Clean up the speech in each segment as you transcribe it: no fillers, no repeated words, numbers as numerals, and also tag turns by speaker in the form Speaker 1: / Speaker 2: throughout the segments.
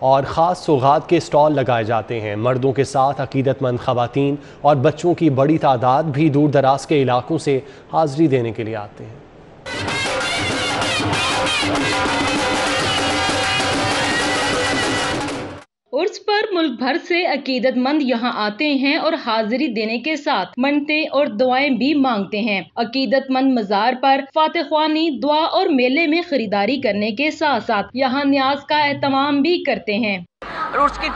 Speaker 1: اور خاص سوغات کے اسٹال لگائے جاتے ہیں۔ مردوں کے ساتھ عقیدت مند خواتین اور بچوں کی بڑی تعداد بھی دور دراز کے علاقوں سے حاضری دینے کے لیے آتے ہیں۔
Speaker 2: عرس پر ملک بھر سے عقیدت مند یہاں آتے ہیں اور حاضری دینے کے ساتھ منتیں اور دعائیں بھی مانگتے ہیں۔ عقیدت مند مزار پر فاتح خوانی، دعا اور میلے میں خریداری کرنے کے ساتھ ساتھ یہاں نیاز کا اہتمام بھی کرتے ہیں۔
Speaker 3: عرس کی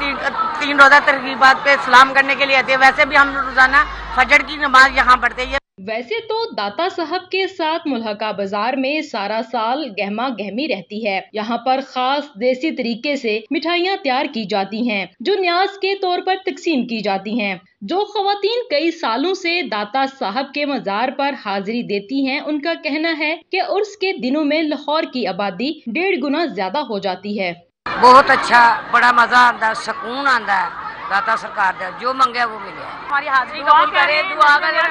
Speaker 3: تین روزہ تقریبات پہ سلام کرنے کے لیے آتے ہیں۔ ویسے بھی ہم روزانہ فجر کی نماز یہاں پڑھتے ہیں۔
Speaker 2: ویسے تو داتا صاحب کے ساتھ ملحقہ بازار میں سارا سال گہما گہمی رہتی ہے۔ یہاں پر خاص دیسی طریقے سے مٹھائیاں تیار کی جاتی ہیں جو نیاز کے طور پر تقسیم کی جاتی ہیں۔ جو خواتین کئی سالوں سے داتا صاحب کے مزار پر حاضری دیتی ہیں، ان کا کہنا ہے کہ عرس کے دنوں میں لاہور کی آبادی 1.5 گنا زیادہ ہو جاتی ہے۔
Speaker 3: بہت اچھا، بڑا مزہ آتا ہے، سکون آتا ہے۔ داتا سرکار دے جو منگے وہ ملے۔
Speaker 4: ہماری حاضری قبول کرے، دعا کرے،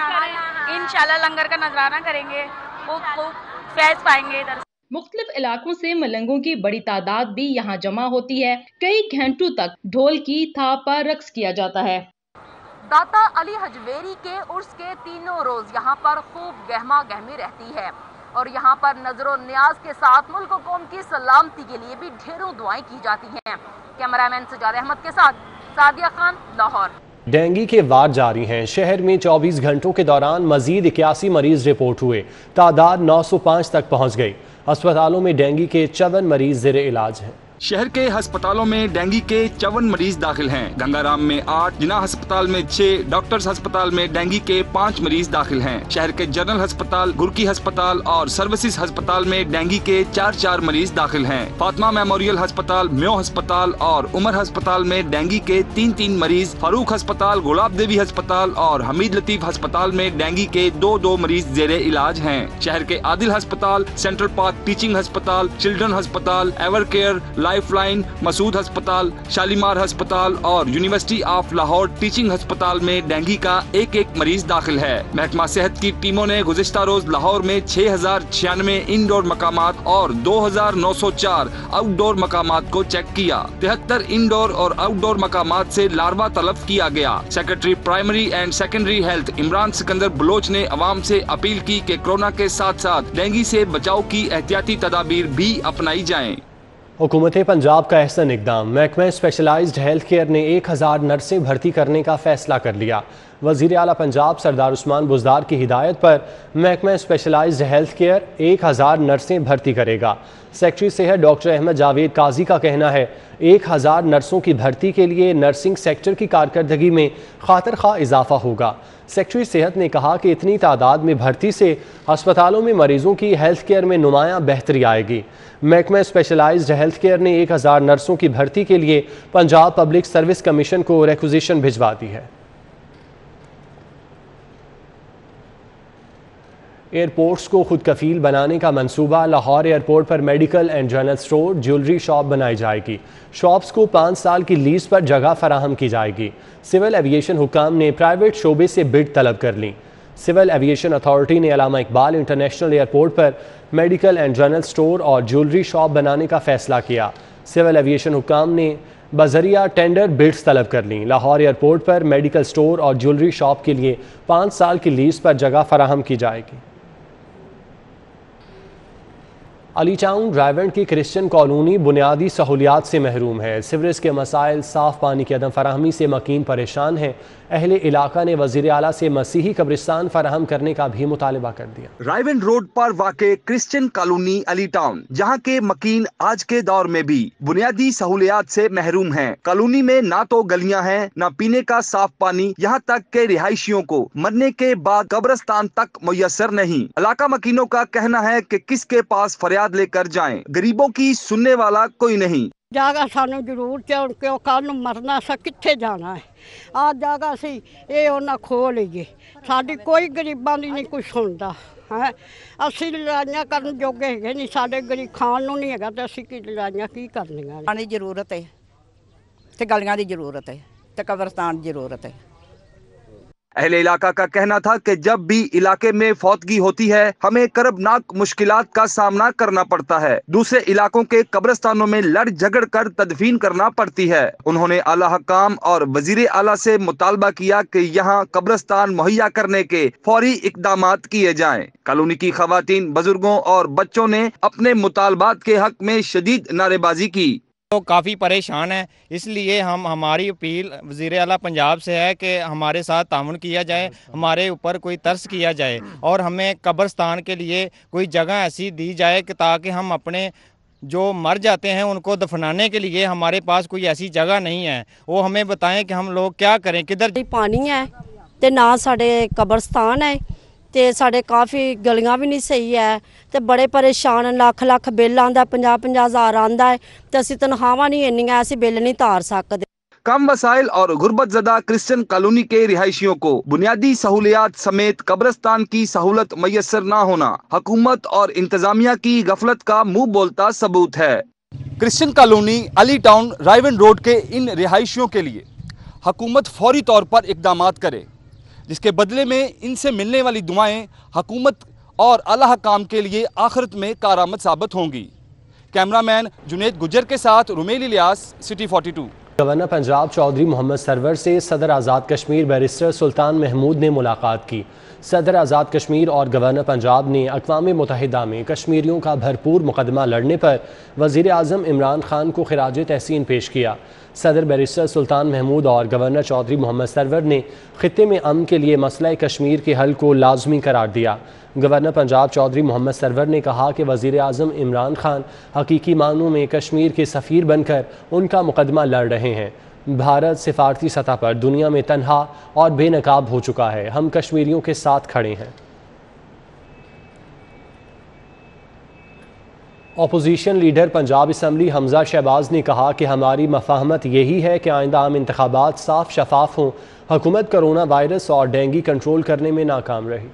Speaker 4: انشاءاللہ لنگر کا نذرانہ کریں گے، خوب فیض پائیں گے۔
Speaker 2: مختلف علاقوں سے ملنگوں کی بڑی تعداد بھی یہاں جمع ہوتی ہے۔ کئی گھنٹوں تک ڈھول کی تھاپ پر رقص کیا جاتا ہے۔
Speaker 5: داتا علی حجویری کے عرس کے تینوں روز یہاں پر خوب گہما گہمی رہتی ہے اور یہاں پر نظر و نیاز کے ساتھ ملک و قوم کی سلامتی کے لیے بھی ڈھیروں دعائیں کی جاتی ہیں۔ کیمرہ مین سجاد احمد کے ساتھ سعدیہ خان، لاہور۔
Speaker 1: ڈینگی کے وار جاری ہیں۔ شہر میں 24 گھنٹوں کے دوران مزید 81 مریض رپورٹ ہوئے، تعداد 905 تک پہنچ گئی۔ ہسپتالوں میں ڈینگی کے 54 مریض زیر علاج ہیں۔
Speaker 6: شہر کے ہسپتالوں میں ڈینگی کے 54 مریض داخل ہیں۔ گنگا رام میں 8، جناح ہسپتال میں 6، ڈاکٹرز ہسپتال میں ڈینگی کے 5 مریض داخل ہیں۔ شہر کے جنرل ہسپتال، گرکی ہسپتال اور سروسز ہسپتال میں ڈینگی کے 4 مریض داخل ہیں۔ فاطمہ میموریل ہسپتال، میو ہسپتال اور عمر ہسپتال میں ڈینگی کے 3 مریض، فاروق ہسپتال، گلاب دیوی ہسپتال اور حمید لطیف ہسپتال میں ڈینگی کے 2 مریض زیر علاج ہیں۔ شہر کے عادل ہسپتال، سینٹرل پارک ٹیچنگ ہسپتال، چلڈرن ہسپتال، ایور کیئر، لائف لائن، مسعود ہسپتال، شالیمار ہسپتال اور یونیورسٹی آف لاہور ٹیچنگ ہسپتال میں ڈینگی کا 1 مریض داخل ہے۔ محکمہ صحت کی ٹیموں نے گزشتہ روز لاہور میں 6096 انڈور مقامات اور 2904 آؤٹ ڈور مقامات کو چیک کیا۔ 73 انڈور اور آؤٹ ڈور مقامات سے لاروا تلف کیا گیا۔ Secretary primary and secondary health Imran Sikandar Baloch نے عوام سے اپیل کی کہ کورونا کے ساتھ ساتھ ڈینگی سے بچاؤ کی احتیاطی تدابیر بھی اپنائی جائیں۔
Speaker 1: حکومت پنجاب کا احسن اقدام، محکمہ اسپیشلائزڈ ہیلتھ کیئر نے 1000 نرسیں بھرتی کرنے کا فیصلہ کر لیا۔ وزیر اعلیٰ پنجاب سردار عثمان بزدار کی ہدایت پر محکمہ اسپیشلائزڈ ہیلتھ کیئر 1000 نرسیں بھرتی کرے گا۔ سیکٹری صحت ڈاکٹر احمد جاوید قاضی کا کہنا ہے 1000 نرسوں کی بھرتی کے لیے نرسنگ سیکٹر کی کارکردگی میں خاطر خواہ اضافہ ہوگا۔ سیکٹری صحت نے کہا کہ اتنی تعداد میں بھرتی سے ہسپتالوں میں مریضوں کی ہیلتھ کیئر میں نمایاں بہتری آئے گی۔ محکمہ اسپیشلائزڈ ہیلتھ کیئر نے 1000 نرسوں کی بھرتی کے لیے پنجاب پبلک سروس کمیشن کو ریکوزیشن بھجوا دی ہے۔ ایئرپورٹس کو خود کفیل بنانے کا منصوبہ، Lahore airport per medical and general store, jewellery shop بنائی جائے گی۔ شاپس کو 5 سال کی لیز پر جگہ فراہم کی جائے گی۔ سول ایویشن حکام نے پرائیویٹ شعبے سے بڈ طلب کر لی۔ سول ایویشن اتھارٹی نے علامہ Iqbal international airport per medical and general store اور جیولری شاپ بنانے کا فیصلہ کیا۔ سول ایویشن حکام نے بذریعہ ٹینڈر بڈز طلب کر لیں۔ لاہور ایئرپورٹ پر میڈیکل سٹور اور جیولری شاپ کے لیے 5 سال کی لیز پر جگہ فراہم کی جائے گی۔ علی ٹاؤن رائیونڈ کی کرسچن کالونی بنیادی سہولیات سے محروم ہے۔ سیوریج کے مسائل، صاف پانی کی عدم فراہمی سے مکین پریشان ہیں۔ اہل علاقہ نے وزیر اعلیٰ سے مسیحی قبرستان فراہم کرنے کا بھی مطالبہ کر دیا۔
Speaker 6: رائیونڈ روڈ پر واقع کرسچن کالونی علی ٹاؤن، جہاں کے مکین آج کے دور میں بھی بنیادی سہولیات سے محروم ہیں۔ کالونی میں نہ تو گلیاں ہیں، نہ پینے کا صاف پانی، یہاں تک کہ رہائشیوں کو مرنے کے بعد قبرستان تک میسر نہیں۔ علاقہ مکینوں کا کہنا ہے کہ کس کے پاس فریاد لے کر جائیں، غریبوں کی سننے والا کوئی نہیں۔
Speaker 7: جگہ سانو ضرورت ہے کہ کل مرنا سا کتنے جانا ہے، آ جگہ سی یہ انہیں کھو لیے، ساری کوئی غریباں دی نہیں کچھ سنتا ہے۔ اسی لڑائیاں کرن جوگے ہے نہیں، سارے غریب کھان نو نہیں ہے تو اسی کی لڑائیاں کی کرنیاں۔
Speaker 8: پانی دی ضرورت ہے تے گلیاں دی ضرورت ہے تے قبرستان دی ضرورت ہے۔
Speaker 6: اہل علاقہ کا کہنا تھا کہ جب بھی علاقے میں فوتگی ہوتی ہے ہمیں کربناک مشکلات کا سامنا کرنا پڑتا ہے، دوسرے علاقوں کے قبرستانوں میں لڑ جھگڑ کر تدفین کرنا پڑتی ہے۔ انہوں نے اعلیٰ حکام اور وزیر اعلیٰ سے مطالبہ کیا کہ یہاں قبرستان مہیا کرنے کے فوری اقدامات کیے جائیں۔ کالونی کی خواتین، بزرگوں اور بچوں نے اپنے مطالبات کے حق میں شدید نعرے بازی کی۔
Speaker 8: تو کافی پریشان ہیں، اس لیے ہماری اپیل وزیر اعلیٰ پنجاب سے ہے کہ ہمارے ساتھ تعاون کیا جائے، ہمارے اوپر کوئی ترس کیا جائے اور ہمیں قبرستان کے لیے کوئی جگہ ایسی دی جائے کہ تاکہ ہم اپنے جو مر جاتے ہیں ان کو دفنانے کے لیے ہمارے پاس کوئی ایسی جگہ نہیں ہے، وہ ہمیں بتائیں کہ ہم لوگ کیا کریں، کدھر
Speaker 9: پانی ہے تے نہ ساڈے قبرستان ہے تے ساڈے کافی گلیاں بھی نہیں صحیح ہے تے بڑے پریشان، لاکھ لاکھ بل آندا، 50-50 ہزار آندا ہے تے اسی تنخواਹਾਂ نہیں انیاں، اسی بل نہیں تار سکدے۔
Speaker 6: کم وسائل اور غربت زدہ کرسچن کالونی کے رہائشیوں کو بنیادی سہولیات سمیت قبرستان کی سہولت میسر نہ ہونا حکومت اور انتظامیہ کی غفلت کا منہ بولتا ثبوت ہے۔ کرسچن کالونی، علی ٹاؤن، رائیون روڈ کے ان رہائشیوں کے لیے حکومت فوری طور پر اقدامات کرے، جس کے بدلے میں ان سے ملنے والی دعائیں حکومت اور اعلیٰ حکام کے لیے آخرت میں کارآمد ثابت ہوں گی۔ کیمرہ مین جنید گجر کے ساتھ رومیل الیاس، سٹی 42۔
Speaker 1: گورنر پنجاب چودھری محمد سرور سے صدر آزاد کشمیر بیرسٹر سلطان محمود نے ملاقات کی۔ صدر آزاد کشمیر اور گورنر پنجاب نے اقوام متحدہ میں کشمیریوں کا بھرپور مقدمہ لڑنے پر وزیر اعظم عمران خان کو خراج تحسین پیش کیا۔ صدر بیرسٹر سلطان محمود اور گورنر چودھری محمد سرور نے خطے میں امن کے لیے مسئلہ کشمیر کے حل کو لازمی قرار دیا۔ گورنر پنجاب چودھری محمد سرور نے کہا کہ وزیر اعظم عمران خان حقیقی معنوں میں کشمیر کے سفیر بن کر ان کا مقدمہ لڑ رہے ہیں۔ بھارت سفارتی سطح پر دنیا میں تنہا اور بے نقاب ہو چکا ہے، ہم کشمیریوں کے ساتھ کھڑے ہیں۔ اپوزیشن لیڈر پنجاب اسمبلی حمزہ شہباز نے کہا کہ ہماری مفاہمت یہی ہے کہ آئندہ عام انتخابات صاف شفاف ہوں۔ حکومت کرونا وائرس اور ڈینگی کنٹرول کرنے میں ناکام رہی۔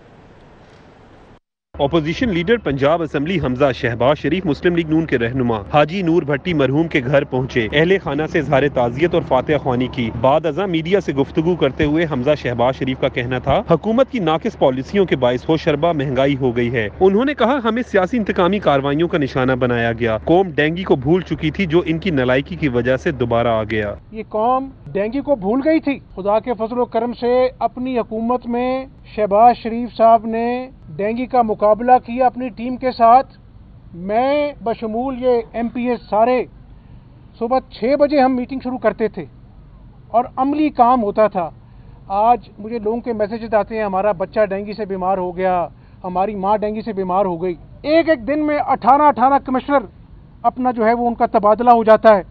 Speaker 10: اپوزیشن لیڈر پنجاب اسمبلی حمزہ شہباز شریف مسلم لیگ نون کے رہنما حاجی نور بھٹی مرحوم کے گھر پہنچے، اہل خانہ سے اظہار تعزیت اور فاتحہ خوانی کی۔ بعد ازاں میڈیا سے گفتگو کرتے ہوئے حمزہ شہباز شریف کا کہنا تھا حکومت کی ناقص پالیسیوں کے باعث ہو شربہ مہنگائی ہو گئی ہے۔ انہوں نے کہا ہمیں سیاسی انتقامی کارروائیوں کا نشانہ بنایا گیا، قوم ڈینگی کو بھول چکی تھی جو ان کی نالائکی کی وجہ سے دوبارہ آ گیا۔
Speaker 11: یہ قوم ڈینگی کو بھول گئی تھی، خدا کے فضل و کرم سے اپنی حکومت میں شہباز شریف صاحب نے ڈینگی کا مقابلہ کیا اپنی ٹیم کے ساتھ۔ میں بشمول یہ ایم پی اے سارے صبح 6 بجے ہم میٹنگ شروع کرتے تھے اور عملی کام ہوتا تھا۔ آج مجھے لوگوں کے میسیجز آتے ہیں ہمارا بچہ ڈینگی سے بیمار ہو گیا، ہماری ماں ڈینگی سے بیمار ہو گئی۔ ایک دن میں 18 کمشنر اپنا جو ہے وہ ان کا تبادلہ ہو جاتا ہے،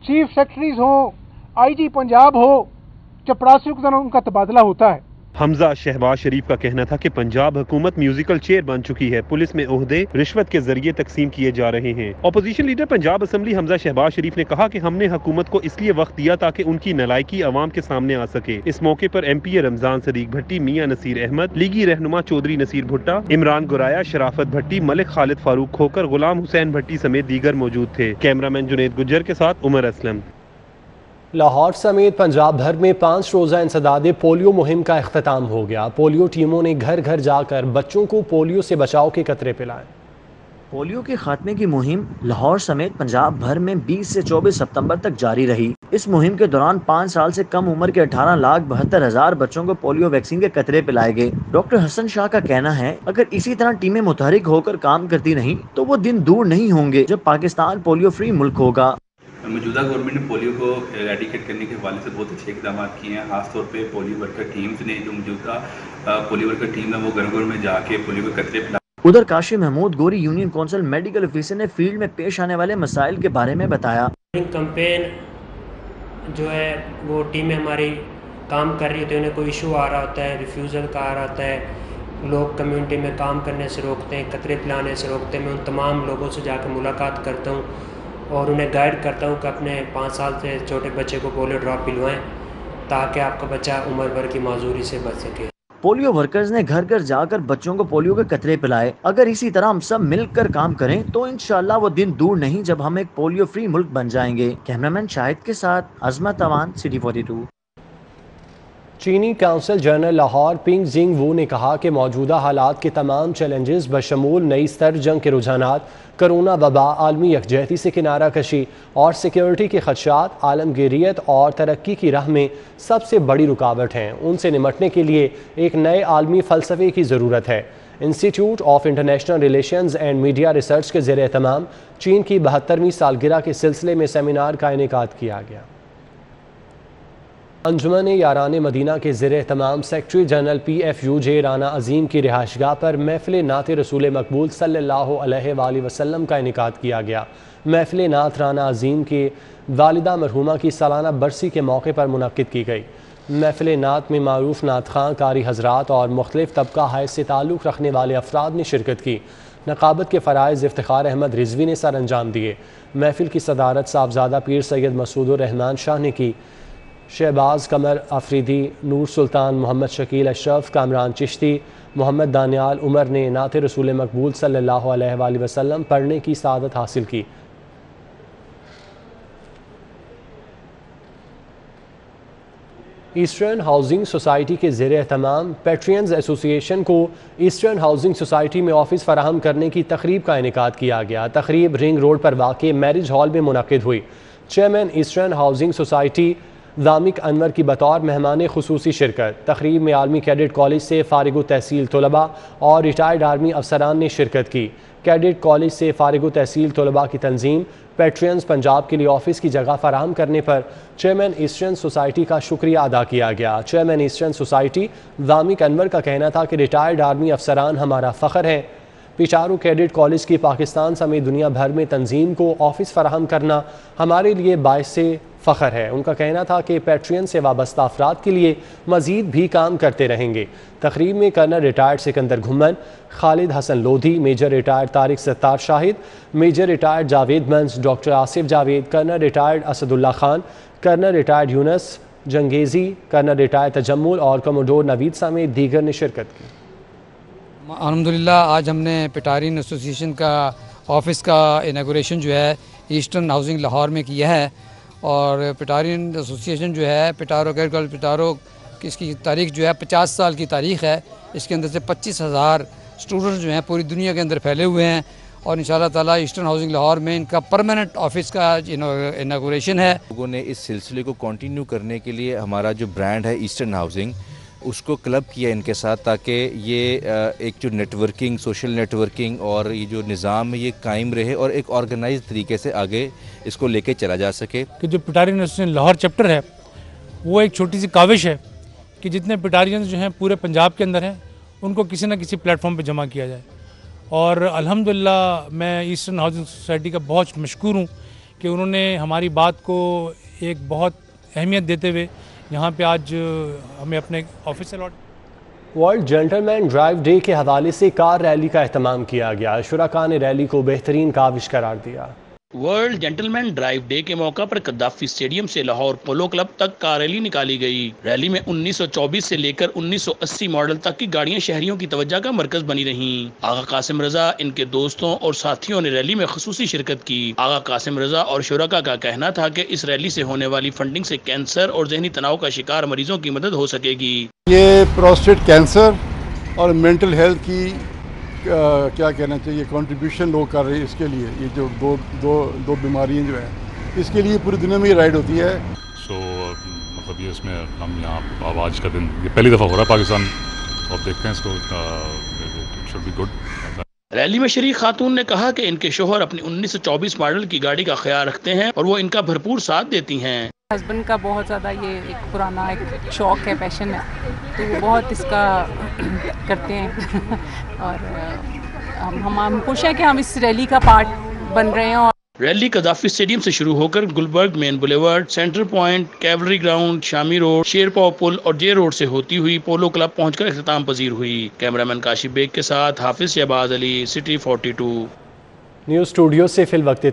Speaker 11: چیف سیکرٹریز ہوں، آئی جی پنجاب ہو، چپڑاسیوں کے ان کا تبادلہ ہوتا ہے۔
Speaker 10: حمزہ شہباز شریف کا کہنا تھا کہ پنجاب حکومت میوزیکل چیئر بن چکی ہے، پولیس میں عہدے رشوت کے ذریعے تقسیم کیے جا رہے ہیں۔ اپوزیشن لیڈر پنجاب اسمبلی حمزہ شہباز شریف نے کہا کہ ہم نے حکومت کو اس لیے وقت دیا تاکہ ان کی نالائکی عوام کے سامنے آ سکے۔ اس موقع پر ایم پی اے رمضان صدیق بھٹی، میاں نصیر احمد، لیگی رہنما چودھری نصیر بھٹا، عمران گرایا، شرافت بھٹی، ملک خالد فاروق کھوکر، غلام حسین بھٹی سمیت دیگر موجود تھے۔ کیمرہ مین جنید گجر کے ساتھ عمر اسلم۔
Speaker 1: لاہور سمیت پنجاب بھر میں 5 روزہ انسداد پولیو مہم کا اختتام ہو گیا۔ پولیو ٹیموں نے گھر گھر جا کر بچوں کو پولیو سے بچاؤ کے قطرے پلائے۔
Speaker 12: پولیو کے خاتمے کی مہم لاہور سمیت پنجاب بھر میں 20 سے 24 ستمبر تک جاری رہی۔ اس مہم کے دوران 5 سال سے کم عمر کے 18,72,000 بچوں کو پولیو ویکسین کے قطرے پلائے گئے۔ ڈاکٹر حسن شاہ کا کہنا ہے اگر اسی طرح ٹیمیں متحرک ہو کر کام کرتی نہیں تو وہ دن دور نہیں ہوں گے جب پاکستان پولیو فری ملک ہوگا۔
Speaker 13: موجودہ گورنمنٹ نے پولیو کو ایریڈیکیٹ کرنے کے حوالے سے بہت اچھے اقدامات کیے ہیں، خاص طور پہ پولیو ورکر ٹیمز نے، جو موجودہ پولیو ورکر ٹیم ہے وہ گھر گھر میں جا کے پولیو کے قطرے پلا۔
Speaker 12: ادھر کاشف محمود گوری یونین کونسل میڈیکل آفیسر نے فیلڈ میں پیش آنے والے مسائل کے بارے میں بتایا۔
Speaker 14: کمپین جو ہے وہ ٹیمیں ہماری کام کر رہی ہوتی ہیں، انہیں کوئی ایشو آ رہا ہوتا ہے، ریفیوزل کا آ رہا ہوتا ہے، لوگ کمیونٹی میں کام کرنے سے روکتے ہیں، قطرے پلانے سے روکتے ہیں۔ میں ان تمام لوگوں سے جا کے ملاقات کرتا ہوں اور انہیں گائیڈ کرتا ہوں کہ اپنے 5 سال سے چھوٹے بچے کو پولیو ڈراپ پلوائیں تاکہ آپ کا بچہ عمر بھر کی معذوری سے بچ سکے۔
Speaker 12: پولیو ورکرز نے گھر گھر جا کر بچوں کو پولیو کے قطرے پلائے۔ اگر اسی طرح ہم سب مل کر کام کریں تو انشاءاللہ وہ دن دور نہیں جب ہم ایک پولیو فری ملک بن جائیں گے۔ کیمرہ مین شاہد کے ساتھ عظمت اوان، سٹی 42۔
Speaker 1: چینی کونسل جنرل لاہور پنگ جنگ وو نے کہا کہ موجودہ حالات کے تمام چیلنجز بشمول نئی ستر جنگ کے رجحانات، کرونا وبا، عالمی یکجہتی سے کنارہ کشی اور سیکیورٹی کے خدشات عالمگیریت اور ترقی کی راہ میں سب سے بڑی رکاوٹ ہیں، ان سے نمٹنے کے لیے ایک نئے عالمی فلسفے کی ضرورت ہے۔ Institute of international relations and media research کے زیر اہتمام چین کی 72ویں سالگرہ کے سلسلے میں سیمینار کا انعقاد کیا گیا۔ انجمن یاران مدینہ کے زیر اہتمام سیکرٹری جنرل PFUJ رانا عظیم کی رہائش گاہ پر محفل نعت رسول مقبول صلی اللہ علیہ وآلہ وسلم کا انعقاد کیا گیا۔ محفل نعت رانا عظیم کی والدہ مرحومہ کی سالانہ برسی کے موقع پر منعقد کی گئی۔ محفل نعت میں معروف نعت خواں، قاری حضرات اور مختلف طبقہ ہائے سے تعلق رکھنے والے افراد نے شرکت کی۔ نقابت کے فرائض افتخار احمد رضوی نے سر انجام دیے۔ محفل کی صدارت صاحبزادہ پیر سید مسعود الرحمان شاہ نے کی۔ شہباز قمر افریدی، نور سلطان، محمد شکیل اشرف، کامران چشتی، محمد دانیال عمر نے نعت رسول مقبول صلی اللہ علیہ وآلہ وسلم پڑھنے کی سعادت حاصل کی۔ ایسٹرن ہاؤسنگ سوسائٹی کے زیر اہتمام پیٹرینز ایسوسی ایشن کو ایسٹرن ہاؤسنگ سوسائٹی میں آفس فراہم کرنے کی تقریب کا انعقاد کیا گیا۔ تقریب رنگ روڈ پر واقع میرج ہال میں منعقد ہوئی۔ چیئرمین ایسٹرن ہاؤسنگ سوسائٹی ذامک انور کی بطور مہمان خصوصی شرکت۔ تقریب میں عالمی کیڈٹ کالج سے فارغ التحصیل طلباء اور ریٹائرڈ آرمی افسران نے شرکت کی۔ کیڈٹ کالج سے فارغ التحصیل طلباء کی تنظیم پیٹرینز پنجاب کے لیے آفس کی جگہ فراہم کرنے پر چیئرمین ایسٹرن سوسائٹی کا شکریہ ادا کیا گیا۔ چیئرمین ایسٹرن سوسائٹی ذامک انور کا کہنا تھا کہ ریٹائرڈ آرمی افسران ہمارا فخر ہے۔ پیچارو کیڈٹ کالج کی پاکستان سمیت دنیا بھر میں تنظیم کو آفس فراہم کرنا ہمارے لیے باعث فخر ہے۔ ان کا کہنا تھا کہ پیٹرین سے وابستہ افراد کے لیے مزید بھی کام کرتے رہیں گے۔ تقریب میں colonel retired Sikandar Ghuman, Khalid Hasan Lodhi, major retired Tariq Sattar Shahid, major retired Javed Manz, doctor Asif Javed, colonel retired Asadullah Khan, colonel retired Younis Changezi, colonel retired Tajammul اور کموڈور نوید سمیت دیگر نے شرکت کی۔
Speaker 15: الحمدللہ آج ہم نے پیٹارین ایسوسی ایشن کا آفس کا اناگوریشن جو ہے ایسٹرن ہاؤسنگ لاہور میں کیا ہے، اور پیٹارین ایسوسی ایشن جو ہے پیٹارو کیڈٹ پیٹارو اس کی تاریخ جو ہے 50 سال کی تاریخ ہے۔ اس کے اندر سے 25,000 اسٹوڈنٹس جو ہیں پوری دنیا کے اندر پھیلے ہوئے ہیں، اور انشاءاللہ تعالیٰ ایسٹرن ہاؤسنگ لاہور میں ان کا پرماننٹ آفس کا اناگوریشن ہے۔
Speaker 16: لوگوں نے اس سلسلے کو کنٹینیو کرنے کے لیے ہمارا جو برانڈ ہے ایسٹرن ہاؤسنگ اس کو کلب کیا ان کے ساتھ، تاکہ یہ ایک جو networking, social networking اور یہ جو نظام ہے یہ قائم رہے اور ایک آرگنائز طریقے سے آگے اس کو لے کے چلا جا سکے۔
Speaker 17: کہ جو پیٹارین ایسوسی لاہور چیپٹر ہے وہ ایک چھوٹی سی کاوش ہے کہ جتنے پیٹارینز جو ہیں پورے پنجاب کے اندر ہیں ان کو کسی نہ کسی پلیٹ فارم پہ جمع کیا جائے، اور الحمدللہ میں ایسٹرن ہاؤسنگ سوسائٹی کا بہت مشکور ہوں کہ انہوں نے ہماری بات کو ایک بہت اہمیت دیتے ہوئے یہاں پہ آج ہمیں اپنے آفس سے لوٹ۔
Speaker 1: ورلڈ جنٹلمین ڈرائیو ڈے کے حوالے سے کار ریلی کا اہتمام کیا گیا۔ شرکاء نے ریلی کو بہترین کاوش قرار دیا۔
Speaker 18: ورلڈ جنٹلمین ڈرائیو ڈے کے موقع پر قذافی اسٹیڈیم سے لاہور پولو کلب تک کار ریلی نکالی گئی۔ ریلی میں 1924 سے لے کر 1980 ماڈل تک کی گاڑیاں شہریوں کی توجہ کا مرکز بنی رہیں۔ آغا قاسم رضا، ان کے دوستوں اور ساتھیوں نے ریلی میں خصوصی شرکت کی۔ آغا قاسم رضا اور شرکاء کا کہنا تھا کہ اس ریلی سے ہونے والی فنڈنگ سے کینسر اور ذہنی تناؤ کا شکار مریضوں کی مدد ہو سکے گی۔
Speaker 19: یہ پروسٹیٹ کینسر اور مینٹل ہیلتھ کی کیا کہنا چاہیے کنٹریبیوشن لوگ کر رہے ہیں، اس کے لیے یہ جو دو بیماریاں جو ہیں اس کے لیے پوری دنیا میں یہ رائڈ ہوتی ہے۔
Speaker 20: مطلب یہ اس میں ہم یہاں آج کا دن یہ پہلی دفعہ ہو رہا ہے پاکستان، اور دیکھتے ہیں اس کو، شوڈ بی گڈ۔
Speaker 18: ریلی میں شریک خاتون نے کہا کہ ان کے شوہر اپنی 1924 ماڈل کی گاڑی کا خیال رکھتے ہیں اور وہ ان کا بھرپور ساتھ دیتی ہیں۔
Speaker 21: ہسبینڈ کا بہت زیادہ یہ ایک پرانا ایک شوق ہے، پیشن ہے، تو وہ بہت اس کا کرتے ہیں، اور ہم خوش ہیں کہ ہم اس ریلی کا پارٹ بن رہے ہیں۔
Speaker 18: ریلی قذافی اسٹیڈیم سے شروع ہو کر گلبرگ مین بولیورڈ، سینٹر پوائنٹ، کیولری گراؤنڈ، شامی روڈ، شیرپاؤ پل اور جے روڈ سے ہوتی ہوئی پولو کلب پہنچ کر اختتام پذیر ہوئی۔ کیمرامین کاشف بیگ کے ساتھ حافظ شہباز علی، سٹی 42۔
Speaker 1: نیوز اسٹوڈیو سے فی الوقت